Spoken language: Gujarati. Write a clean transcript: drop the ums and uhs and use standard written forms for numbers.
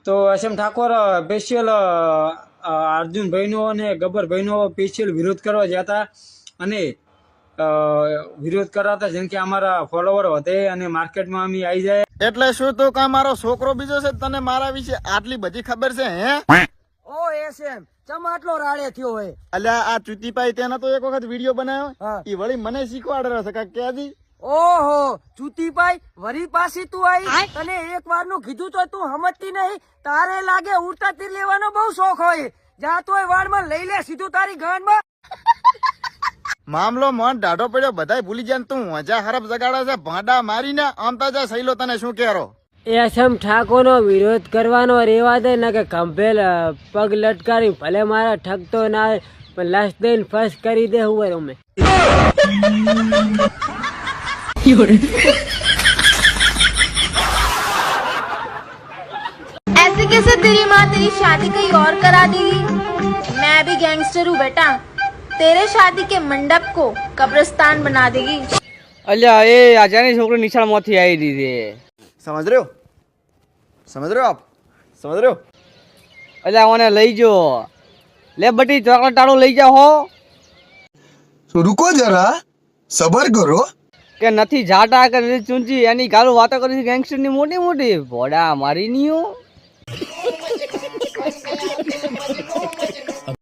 તો એસએમ ઠાકોર સ્પેશિયલ અર્જુનભાઈનો અને ગબ્બરભાઈનો સ્પેશિયલ વિરોધ કરવા ગયા હતા અને વિરોધ કરાતા જેમ કે અમારા ફોલોવર વધે અને માર્કેટમાં અમે આવી જાય. એટલે શું તું કા મારો છોકરો બીજો છે તને મારા વિશે આટલી બધી ખબર છે હે? ઓ એસએમ ચમ આટલો રાડે થયો હોય? અલ્યા આ ચૂતીપાઈ તેનો તો એક વખત વિડીયો બનાવ્યો હા. ઈ વળી મને શીખવાડ રહ્યો છે કાંઈક ક્યાંથી. ઓહો ચૂતીભાઈ વરી પાછી તું આવી તને એક વાર નું કીધું તો તું સમજતી નહીં. તારે લાગે ઉડતા તીર લેવાનો બહુ શોખ હોય. જા તોય વાળમાં લઈ લે સીધું તારી ગાંઠમાં. મામલો મન ઢાઢો પડ્યો બધાય ભૂલી જાય ને તું મજા હરફ જગાડે છે ભાંડા મારીને આમ તાજા સહેલો તને શું કહેરો. એસએમ ઠાકોરનો વિરોધ કરવાનો રેવા દે ને કે કંભેલ પગ લટકારી ભલે મારા ઠગતો ના આવે પણ લાસ્ટ દઈને ફર્સ્ટ કરી દે હું અમે. ऐसे कैसे तेरी माँ तेरी शादी कहीं और करा देगी? मैं भी गैंगस्टर हूँ बेटा, तेरे शादी के मंडप को कब्रिस्तान बना देगी. અલ્યા એ આજાની છોકરી નિશાળમાંથી આવી દીધી. સમજ રહ્યો આપ સમજ રહ્યો. અલ્યા ઓને લઈ જો લે બટી ચોકલેટ ટાળું લઈ જાઓ હો तो रुको जरा सबर करो. કે નથી જાટા કે નથી ચૂંચી એની ગાલું વાતો કરી ગેંગસ્ટર ની મોટી મોટી ભોડા મારી નહીં હો.